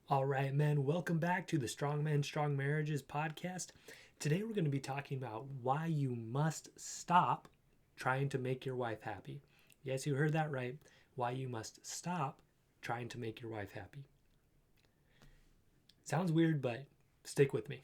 All right, men, welcome back to the Strong Men, Strong Marriages podcast. Today we're going to be talking about why you must stop trying to make your wife happy. Yes, you heard that right. Why you must stop trying to make your wife happy. Sounds weird, but stick with me.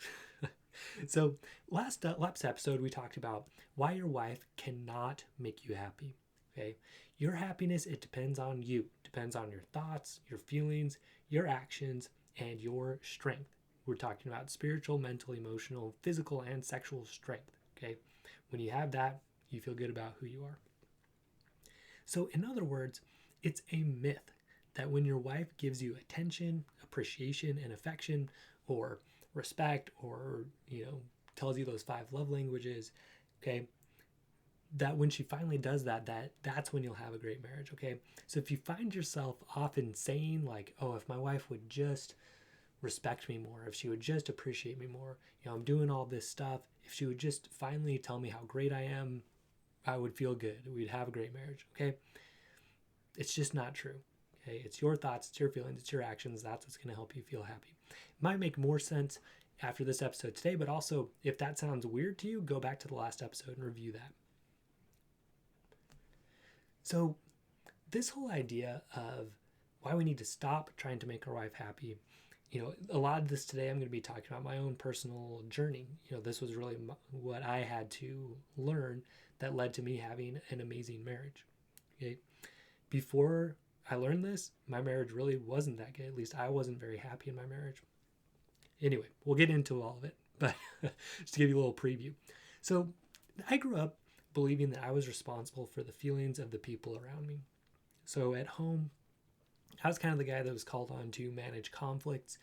So, last episode we talked about why your wife cannot make you happy. Okay, your happiness, it depends on you. It depends on your thoughts, your feelings, your actions, and your strength. We're talking about spiritual, mental, emotional, physical, and sexual strength. Okay, when you have that, you feel good about who you are. So, in other words, it's a myth that when your wife gives you attention, appreciation, and affection, or respect, or tells you those 5 love languages, okay, that when she finally does that's when you'll have a great marriage. Okay, so if you find yourself often saying like, oh, if my wife would just respect me more, if she would just appreciate me more, I'm doing all this stuff, if she would just finally tell me how great I am, I would feel good, we'd have a great marriage. Okay, it's just not true. Okay, it's your thoughts, it's your feelings, it's your actions. That's what's going to help you feel happy. It might make more sense after this episode today, but also if that sounds weird to you, go back to the last episode and review that. So, this whole idea of why we need to stop trying to make our wife happy, a lot of this today I'm going to be talking about my own personal journey. This was really what I had to learn that led to me having an amazing marriage. Okay, before I learned this, my marriage really wasn't that good. At least I wasn't very happy in my marriage. Anyway, we'll get into all of it, but just to give you a little preview. So, I grew up believing that I was responsible for the feelings of the people around me. So at home, I was kind of the guy that was called on to manage conflicts,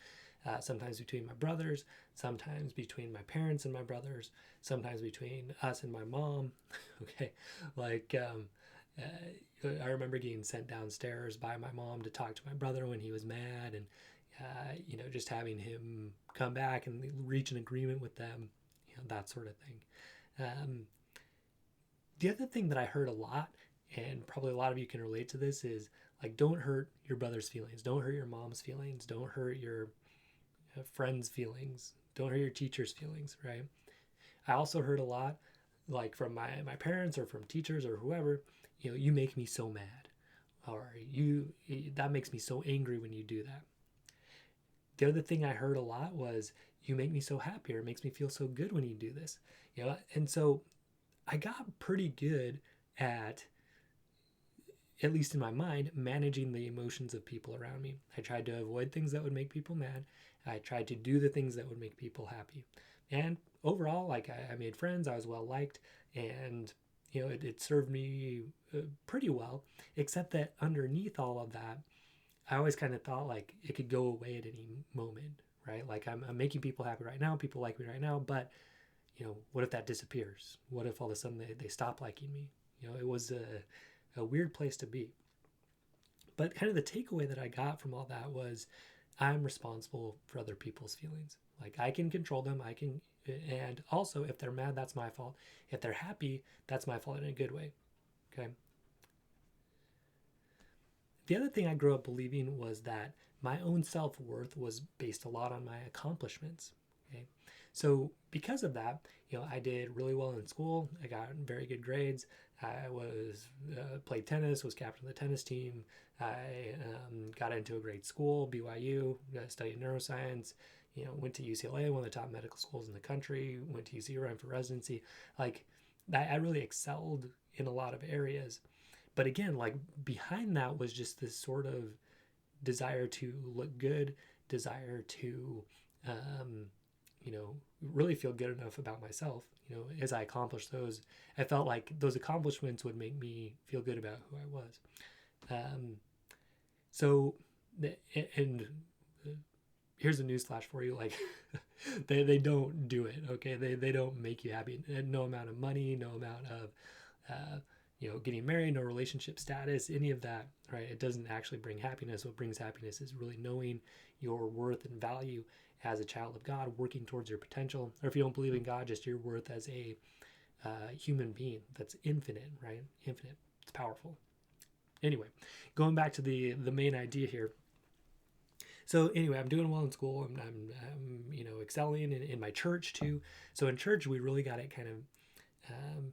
sometimes between my brothers, sometimes between my parents and my brothers, sometimes between us and my mom. Okay, like I remember getting sent downstairs by my mom to talk to my brother when he was mad, and just having him come back and reach an agreement with them, that sort of thing. The other thing that I heard a lot, and probably a lot of you can relate to this, is like, don't hurt your brother's feelings, don't hurt your mom's feelings, don't hurt your friends' feelings, don't hurt your teacher's feelings, right? I also heard a lot, like from my parents or from teachers or whoever, you make me so mad, or that makes me so angry when you do that. The other thing I heard a lot was, you make me so happy, or it makes me feel so good when you do this, and so I got pretty good at least in my mind, managing the emotions of people around me. I tried to avoid things that would make people mad. I tried to do the things that would make people happy. And overall, like, I made friends, I was well liked, and it served me pretty well, except that underneath all of that, I always kind of thought like it could go away at any moment, right? Like, I'm making people happy right now, people like me right now, but what if that disappears? What if all of a sudden they stop liking me? It was a weird place to be. But kind of the takeaway that I got from all that was, I'm responsible for other people's feelings. Like, I can control them. And also, if they're mad, that's my fault. If they're happy, that's my fault in a good way. Okay. The other thing I grew up believing was that my own self worth was based a lot on my accomplishments. Okay. So because of that, I did really well in school. I got very good grades. I was played tennis, was captain of the tennis team. I got into a great school, BYU. Studied neuroscience. Went to UCLA, one of the top medical schools in the country. Went to UC for residency. Like, I really excelled in a lot of areas. But again, like, behind that was just this sort of desire to look good, desire to really feel good enough about myself. As I accomplished those, I felt like those accomplishments would make me feel good about who I was. So, and here's a newsflash for you: like, they don't do it. Okay, they don't make you happy. No amount of money, no amount of getting married, no relationship status, any of that, right? It doesn't actually bring happiness. What brings happiness is really knowing your worth and value as a child of God, working towards your potential. Or if you don't believe in God, just your worth as a human being that's infinite, right? Infinite. It's powerful. Anyway, going back to the main idea here. So anyway, I'm doing well in school. I'm excelling in my church too. So in church, we really got it kind of um,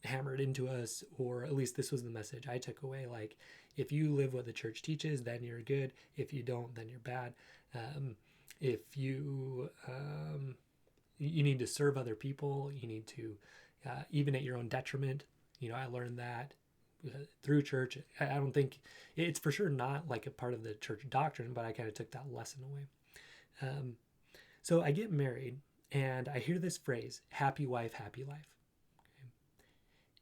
hammered into us, or at least this was the message I took away. Like, if you live what the church teaches, then you're good. If you don't, then you're bad. If you need to serve other people, you need to, even at your own detriment. I learned that through church. I don't think it's for sure not like a part of the church doctrine, but I kind of took that lesson away. Um, so I get married and I hear this phrase, happy wife, happy life. Okay?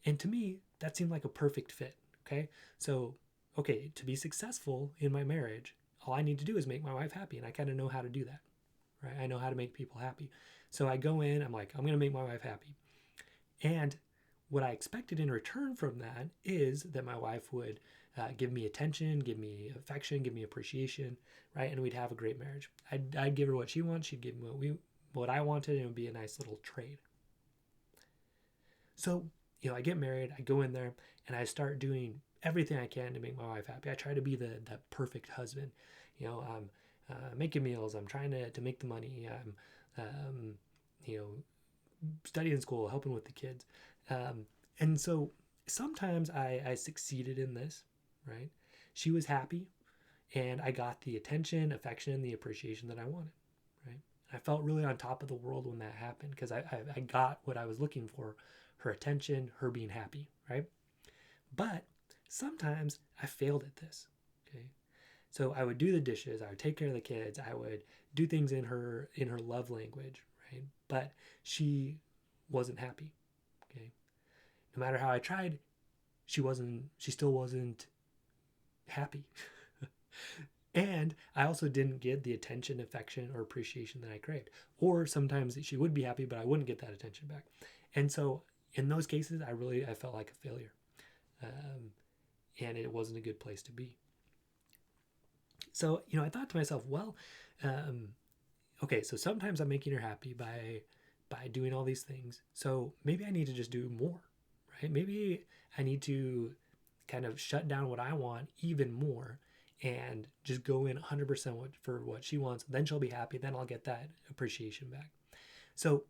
And to me, that seemed like a perfect fit. Okay. So, okay, to be successful in my marriage, all I need to do is make my wife happy. And I kind of know how to do that, right? I know how to make people happy. So I go in, I'm like, I'm going to make my wife happy. And what I expected in return from that is that my wife would give me attention, give me affection, give me appreciation, right? And we'd have a great marriage. I'd give her what she wants, she'd give me what I wanted, and it would be a nice little trade. So, I get married, I go in there, and I start doing everything I can to make my wife happy. I try to be the perfect husband. I'm making meals, I'm trying to make the money, I'm, you know, studying school, helping with the kids. And so sometimes I succeeded in this, right? She was happy, and I got the attention, affection, the appreciation that I wanted, right? I felt really on top of the world when that happened because I got what I was looking for, her attention, her being happy, right? But sometimes I failed at this, okay? So I would do the dishes, I would take care of the kids, I would do things in her love language, right? But she wasn't happy, okay? No matter how I tried, she still wasn't happy. And I also didn't get the attention, affection, or appreciation that I craved. Or sometimes she would be happy, but I wouldn't get that attention back. And so in those cases, I felt like a failure. And it wasn't a good place to be. So, I thought to myself, well, um, okay, so sometimes I'm making her happy by doing all these things. So maybe I need to just do more, right? Maybe I need to kind of shut down what I want even more and just go in 100% for what she wants. Then she'll be happy. Then I'll get that appreciation back. So,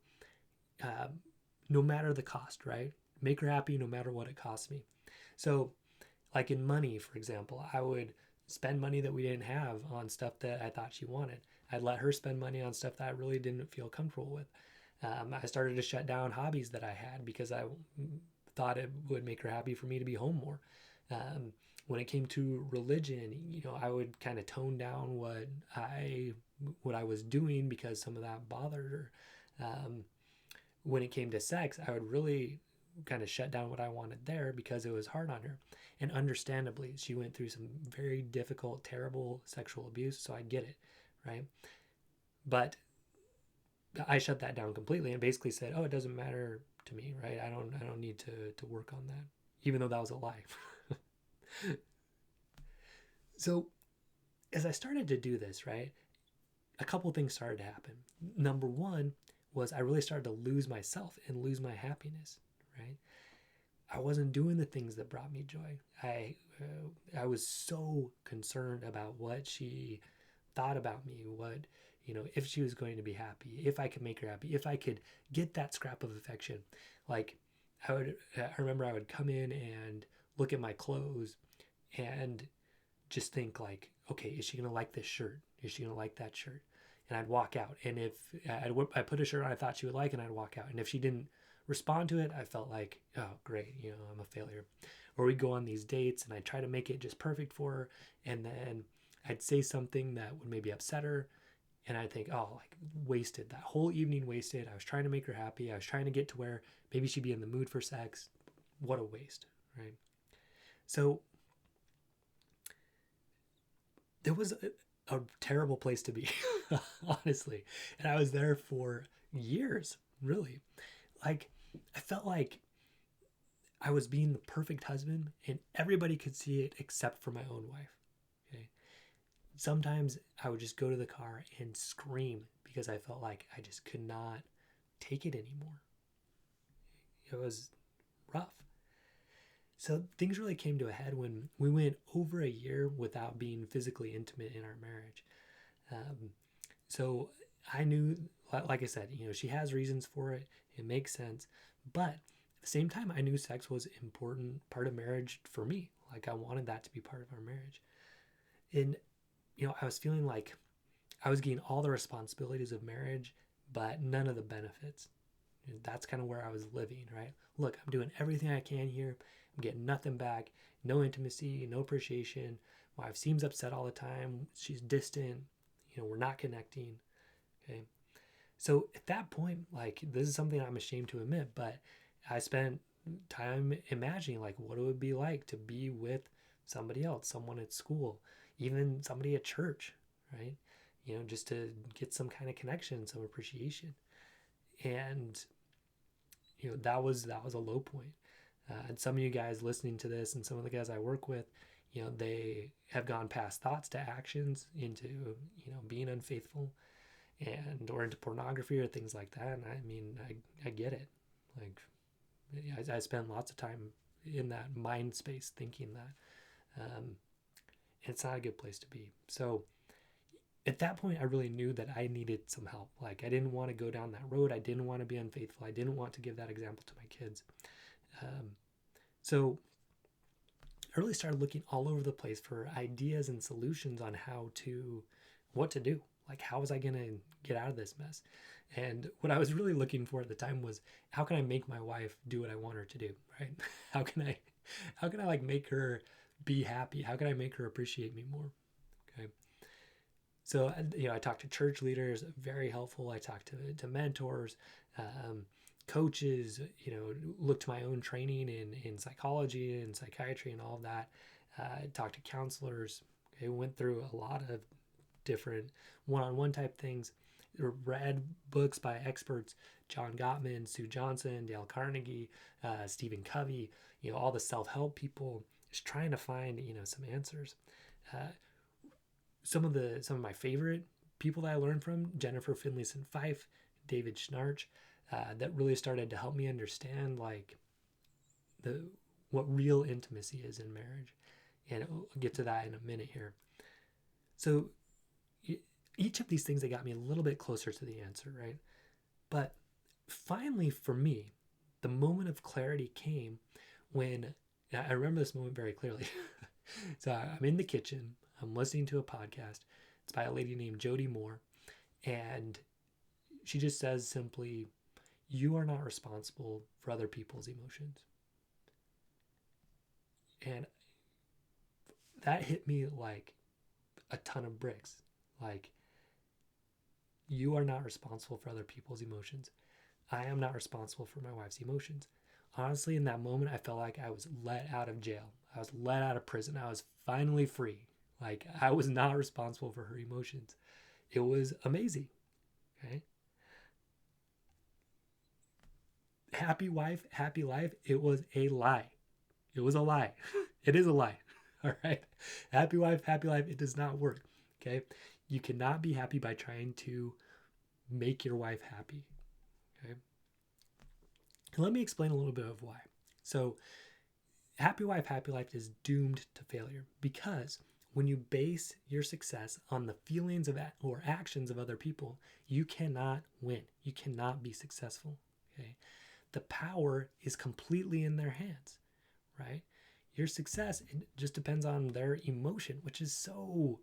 no matter the cost, right? Make her happy no matter what it costs me. So, like in money, for example, I would spend money that we didn't have on stuff that I thought she wanted. I'd let her spend money on stuff that I really didn't feel comfortable with. I started to shut down hobbies that I had because I thought it would make her happy for me to be home more. When it came to religion, I would kind of tone down what I was doing because some of that bothered her. When it came to sex, I would really kind of shut down what I wanted there because it was hard on her. And understandably, she went through some very difficult, terrible sexual abuse, so I get it, right? But I shut that down completely and basically said, "Oh, it doesn't matter to me, right? I don't need to work on that," even though that was a lie. So, as I started to do this, right, a couple things started to happen. Number one was I really started to lose myself and lose my happiness, right? I wasn't doing the things that brought me joy. I was so concerned about what she thought about me, what if she was going to be happy, if I could make her happy, if I could get that scrap of affection. Like I remember I would come in and look at my clothes and just think like, okay, is she gonna like this shirt? Is she gonna like that shirt? And I'd walk out. And if I put a shirt on I thought she would like, and I'd walk out. And if she didn't respond to it, I felt like, oh, great, I'm a failure. Or we'd go on these dates, and I'd try to make it just perfect for her, and then I'd say something that would maybe upset her, and I'd think, oh, like wasted, that whole evening wasted. I was trying to make her happy. I was trying to get to where maybe she'd be in the mood for sex. What a waste, right? So it was a terrible place to be, honestly. And I was there for years, really. Like, I felt like I was being the perfect husband and everybody could see it except for my own wife. Okay. Sometimes I would just go to the car and scream because I felt like I just could not take it anymore. It was rough. So things really came to a head when we went over a year without being physically intimate in our marriage. Um, so I knew, like I said, she has reasons for it. It makes sense. But at the same time, I knew sex was an important part of marriage for me. Like I wanted that to be part of our marriage. And, I was feeling like I was getting all the responsibilities of marriage, but none of the benefits. And that's kind of where I was living, right? Look, I'm doing everything I can here. I'm getting nothing back. No intimacy, no appreciation. My wife seems upset all the time. She's distant. We're not connecting. Okay. So at that point, like, this is something I'm ashamed to admit, but I spent time imagining, like, what it would be like to be with somebody else, someone at school, even somebody at church, right? Just to get some kind of connection, some appreciation. And, that was a low point. And some of you guys listening to this and some of the guys I work with, they have gone past thoughts to actions into, being unfaithful and or into pornography or things like that. And I mean, I get it. Like, I spend lots of time in that mind space thinking that. It's not a good place to be. So at that point, I really knew that I needed some help. Like, I didn't want to go down that road. I didn't want to be unfaithful. I didn't want to give that example to my kids. So I really started looking all over the place for ideas and solutions on what to do. Like, how was I going to get out of this mess? And what I was really looking for at the time was, how can I make my wife do what I want her to do, right? How can I like make her be happy? How can I make her appreciate me more? Okay. So, I talked to church leaders, very helpful. I talked to mentors, coaches, looked to my own training in psychology and psychiatry and all of that. Talked to counselors. Okay, went through a lot of different one-on-one type things. Read books by experts, John Gottman, Sue Johnson, Dale Carnegie, Stephen Covey, all the self-help people, just trying to find, some answers. Some of my favorite people that I learned from, Jennifer Finlayson Fife, David Schnarch, that really started to help me understand like what real intimacy is in marriage. And I'll get to that in a minute here. So each of these things, they got me a little bit closer to the answer, right? But finally, for me, the moment of clarity came when I remember this moment very clearly. So I'm in the kitchen. I'm listening to a podcast. It's by a lady named Jody Moore. And she just says simply, you are not responsible for other people's emotions. And that hit me like a ton of bricks. Like, you are not responsible for other people's emotions. I am not responsible for my wife's emotions. Honestly, in that moment, I felt like I was let out of jail. I was let out of prison. I was finally free. Like, I was not responsible for her emotions. It was amazing. Okay. Happy wife, happy life. It was a lie. It was a lie. It is a lie. All right. Happy wife, happy life. It does not work. Okay. You cannot be happy by trying to make your wife happy. Okay. And let me explain a little bit of why. So, happy wife, happy life is doomed to failure because when you base your success on the feelings of or actions of other people, you cannot win. You cannot be successful. Okay. The power is completely in their hands, right? Your success, it just depends on their emotion, which is so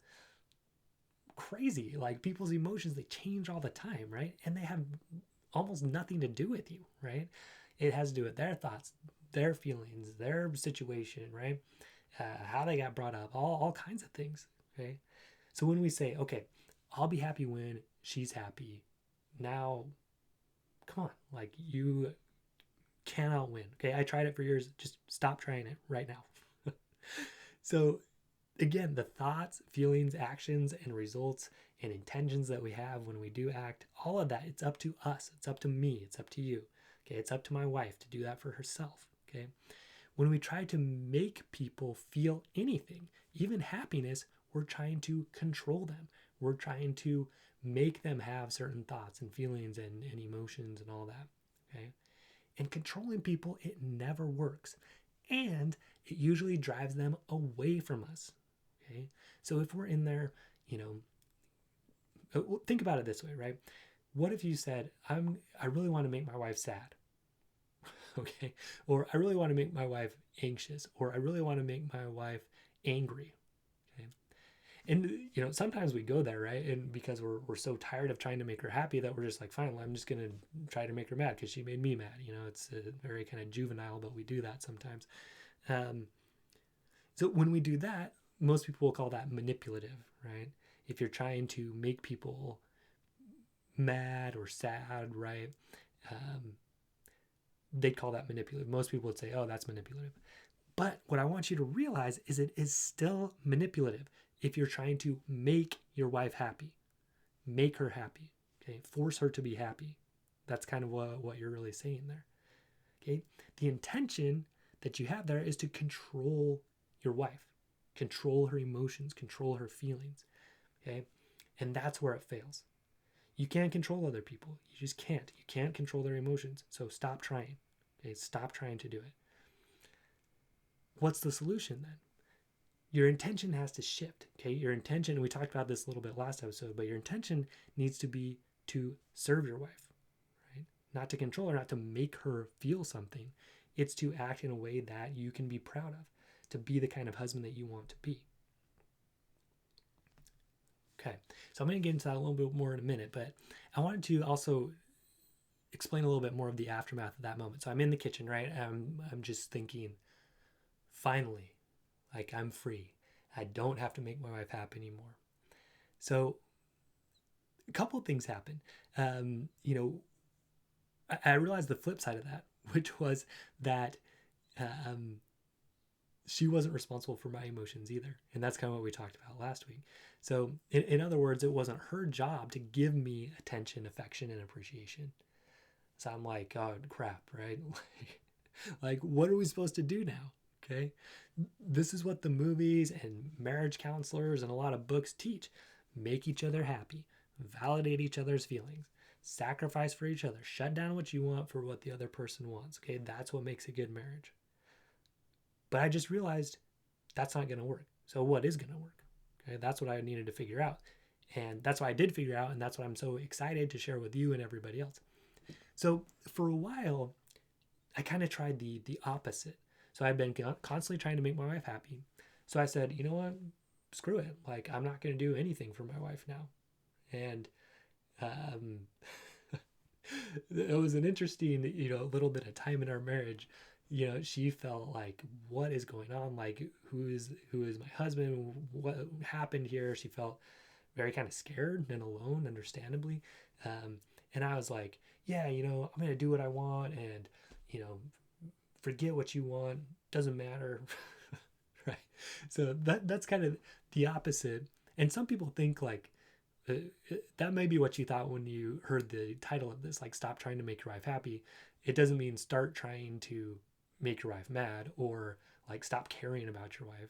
crazy. Like, people's emotions, they change all the time, right? And they have almost nothing to do with you, right? It has to do with their thoughts, their feelings, their situation, right? How they got brought up, all kinds of things, okay? So when we say, okay, I'll be happy when she's happy, now, come on, like, you cannot win, okay? I tried it for years. Just stop trying it right now. So again, the thoughts, feelings, actions, and results and intentions that we have when we do act, all of that, it's up to us. It's up to me. It's up to you. Okay. It's up to my wife to do that for herself. Okay. When we try to make people feel anything, even happiness, we're trying to control them. We're trying to make them have certain thoughts and feelings and emotions and all that. Okay. And controlling people, it never works. And it usually drives them away from us. Okay. So if we're in there, you know, think about it this way, right? What if you said, I really want to make my wife sad? Okay. Or I really want to make my wife anxious, or I really want to make my wife angry. Okay. And you know, sometimes we go there, right? And because we're so tired of trying to make her happy that we're just like, fine, well, I'm just gonna try to make her mad because she made me mad. You know, it's very kind of juvenile, but we do that sometimes. Um, so when we do that, most people will call that manipulative, right? If you're trying to make people mad or sad, right? Um, they'd call that manipulative. Most people would say, oh, that's manipulative. But what I want you to realize is it is still manipulative if you're trying to make your wife happy, make her happy, okay? Force her to be happy. That's kind of what you're really saying there, okay? The intention that you have there is to control your wife, control her emotions, control her feelings, okay? And that's where it fails. You can't control other people. You just can't. You can't control their emotions. So stop trying, okay? Stop trying to do it. What's the solution then? Your intention has to shift, okay? Your intention, and we talked about this a little bit last episode, but your intention needs to be to serve your wife, right? Not to control her, not to make her feel something. It's to act in a way that you can be proud of, to be the kind of husband that you want to be. Okay, so I'm going to get into that a little bit more in a minute, but I wanted to also explain a little bit more of the aftermath of that moment. So I'm in the kitchen, right? I'm just thinking, finally, like I'm free. I don't have to make my wife happy anymore. So a couple of things happen. You know, I realized the flip side of that, which was that she wasn't responsible for my emotions either. And that's kind of what we talked about last week. So in other words, it wasn't her job to give me attention, affection, and appreciation. So I'm like, oh crap, right? Like, what are we supposed to do now? Okay. This is what the movies and marriage counselors and a lot of books teach. Make each other happy, validate each other's feelings, sacrifice for each other, shut down what you want for what the other person wants. Okay. That's what makes a good marriage. But I just realized that's not going to work. So what is going to work? Okay. That's what I needed to figure out. And that's what I did figure out. And that's what I'm so excited to share with you and everybody else. So for a while, I kind of tried the opposite. So I've been constantly trying to make my wife happy. So I said, you know what? Screw it. Like, I'm not going to do anything for my wife now. And it was an interesting, you know, little bit of time in our marriage. You know, she felt like, what is going on? Like, who is my husband? What happened here? She felt very kind of scared and alone, understandably. And I was like, yeah, you know, I'm going to do what I want, and, you know, forget what you want. Doesn't matter. Right. So that's kind of the opposite. And some people think like, that may be what you thought when you heard the title of this, like stop trying to make your wife happy. It doesn't mean start trying to make your wife mad, or like stop caring about your wife.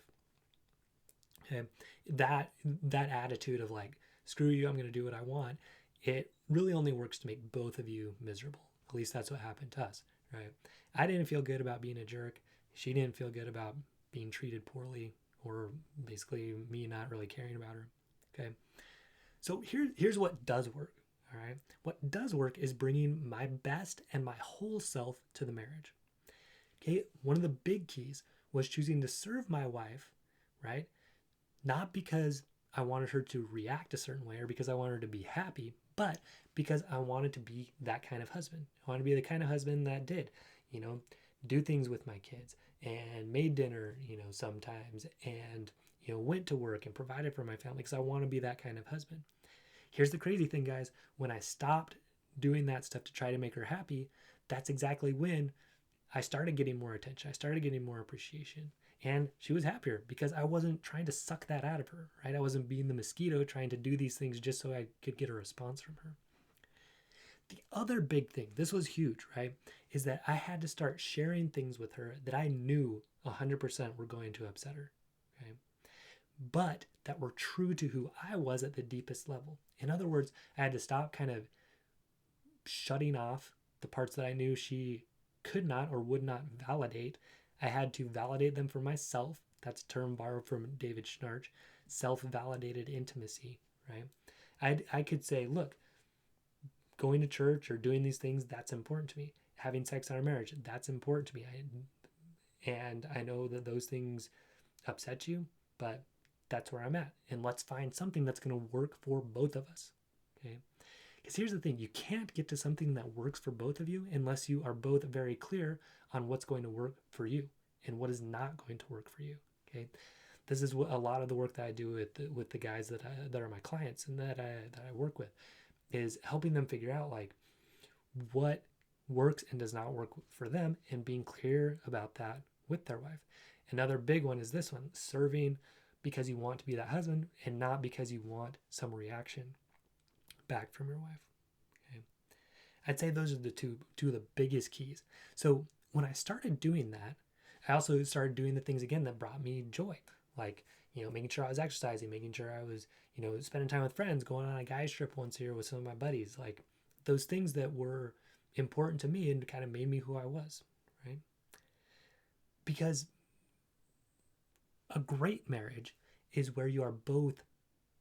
Okay. That attitude of like, screw you, I'm going to do what I want, it really only works to make both of you miserable. At least that's what happened to us, right? I didn't feel good about being a jerk. She didn't feel good about being treated poorly, or basically me not really caring about her. Okay. So here's what does work. All right. What does work is bringing my best and my whole self to the marriage. Okay. One of the big keys was choosing to serve my wife, right? Not because I wanted her to react a certain way or because I wanted her to be happy, but because I wanted to be that kind of husband. I wanted to be the kind of husband that did, you know, do things with my kids and made dinner, you know, sometimes, and, you know, went to work and provided for my family, because I want to be that kind of husband. Here's the crazy thing, guys. When I stopped doing that stuff to try to make her happy, that's exactly when I started getting more attention. I started getting more appreciation. And she was happier because I wasn't trying to suck that out of her, right? I wasn't being the mosquito trying to do these things just so I could get a response from her. The other big thing, this was huge, right, is that I had to start sharing things with her that I knew 100% were going to upset her, okay? But that were true to who I was at the deepest level. In other words, I had to stop kind of shutting off the parts that I knew she could not or would not validate I had to validate them for myself. That's a term borrowed from David Schnarch, self-validated intimacy, right? I could say, look, going to church or doing these things, that's important to me. Having sex in our marriage, that's important to me. And I know that those things upset you, but that's where I'm at. And let's find something that's going to work for both of us. Okay. Because here's the thing, you can't get to something that works for both of you unless you are both very clear on what's going to work for you and what is not going to work for you. Okay. This is what a lot of the work that I do with the guys that are my clients and that I work with, is helping them figure out like what works and does not work for them and being clear about that with their wife. Another big one is this one, serving because you want to be that husband and not because you want some reaction back from your wife. Okay. I'd say those are the two of the biggest keys. So when I started doing that, I also started doing the things again that brought me joy, like, you know, making sure I was exercising, making sure I was, you know, spending time with friends, going on a guys trip once a year with some of my buddies, like those things that were important to me and kind of made me who I was, right? Because a great marriage is where you are both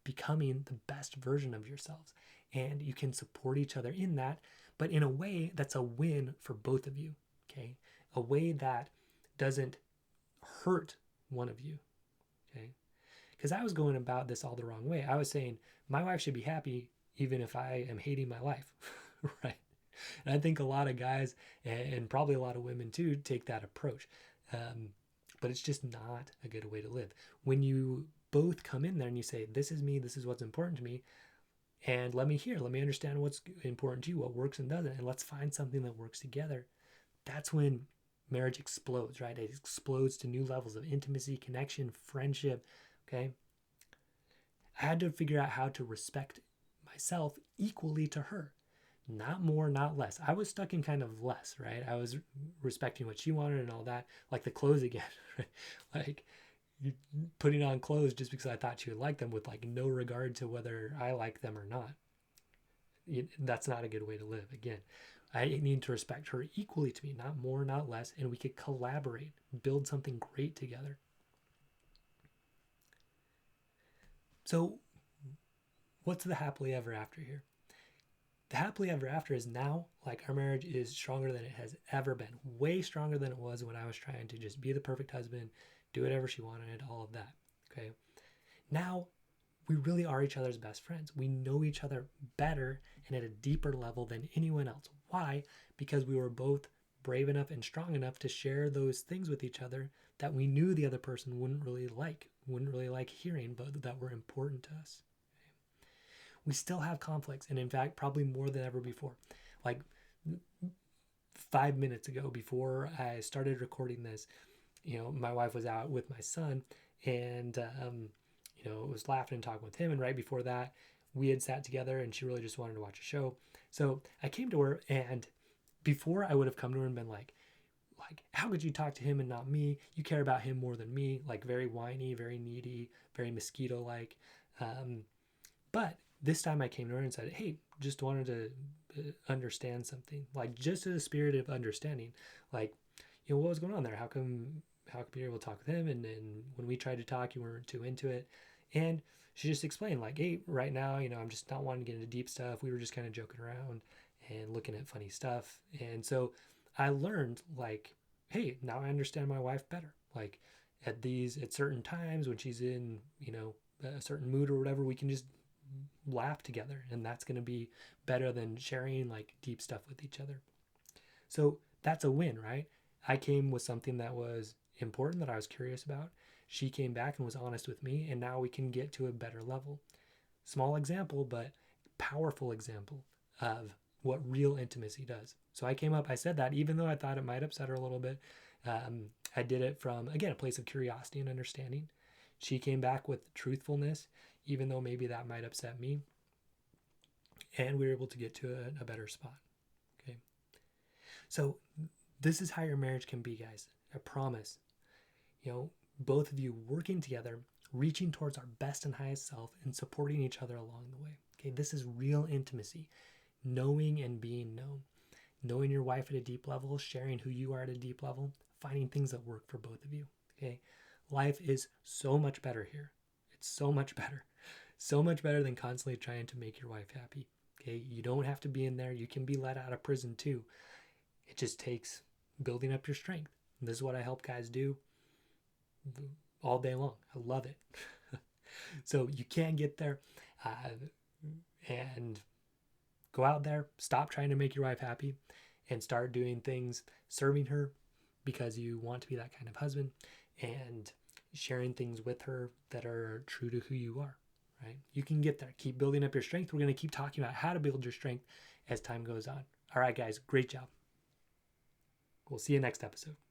becoming the best version of yourselves and you can support each other in that, but in a way that's a win for both of you, okay? A way that doesn't hurt one of you, okay? Because I was going about this all the wrong way. I was saying my wife should be happy even if I am hating my life, right? And I think a lot of guys and probably a lot of women too take that approach. But it's just not a good way to live. When you both come in there and you say, this is me, this is what's important to me, and let me understand what's important to you, what works and doesn't, and let's find something that works together. That's when marriage explodes, right? It explodes to new levels of intimacy, connection, friendship, okay? I had to figure out how to respect myself equally to her. Not more, not less. I was stuck in kind of less, right? I was respecting what she wanted and all that, like the clothes again, right? Like putting on clothes just because I thought she would like them with like no regard to whether I like them or not. That's not a good way to live. Again, I need to respect her equally to me, not more, not less, and we could collaborate, build something great together. So, what's the happily ever after here? The happily ever after is now, like, our marriage is stronger than it has ever been, way stronger than it was when I was trying to just be the perfect husband, do whatever she wanted, all of that. Okay. Now we really are each other's best friends. We know each other better and at a deeper level than anyone else. Why? Because we were both brave enough and strong enough to share those things with each other that we knew the other person wouldn't really like hearing, but that were important to us. We still have conflicts, and in fact, probably more than ever before. Like 5 minutes ago, before I started recording this, you know, my wife was out with my son, and you know, was laughing and talking with him. And right before that, we had sat together, and she really just wanted to watch a show. So I came to her, and before I would have come to her and been like, how could you talk to him and not me? You care about him more than me. Like very whiny, very needy, very mosquito-like. But this time I came to her and said, hey, just wanted to understand something. Like just as a spirit of understanding, like, you know, what was going on there? How come you're able to talk with him? And then when we tried to talk, you weren't too into it. And she just explained like, hey, right now, you know, I'm just not wanting to get into deep stuff. We were just kind of joking around and looking at funny stuff. And so I learned like, hey, now I understand my wife better. Like at certain times when she's in, you know, a certain mood or whatever, we can just laugh together, and that's going to be better than sharing like deep stuff with each other. So that's a win, right? I came with something that was important that I was curious about. She came back and was honest with me, and now we can get to a better level. Small example, but powerful example of what real intimacy does. So I said that even though I thought it might upset her a little bit, I did it from, again, a place of curiosity and understanding. She came back with truthfulness, even though maybe that might upset me. And we were able to get to a better spot. Okay. So this is how your marriage can be, guys. I promise. You know, both of you working together, reaching towards our best and highest self and supporting each other along the way. Okay. This is real intimacy. Knowing and being known. Knowing your wife at a deep level, sharing who you are at a deep level, finding things that work for both of you. Okay. Life is so much better here. It's so much better. So much better than constantly trying to make your wife happy. Okay. You don't have to be in there. You can be let out of prison too. It just takes building up your strength. And this is what I help guys do all day long. I love it. So you can get there and go out there, stop trying to make your wife happy, and start doing things, serving her because you want to be that kind of husband, and sharing things with her that are true to who you are, right? You can get there. Keep building up your strength. We're going to keep talking about how to build your strength as time goes on. All right, guys, great job. We'll see you next episode.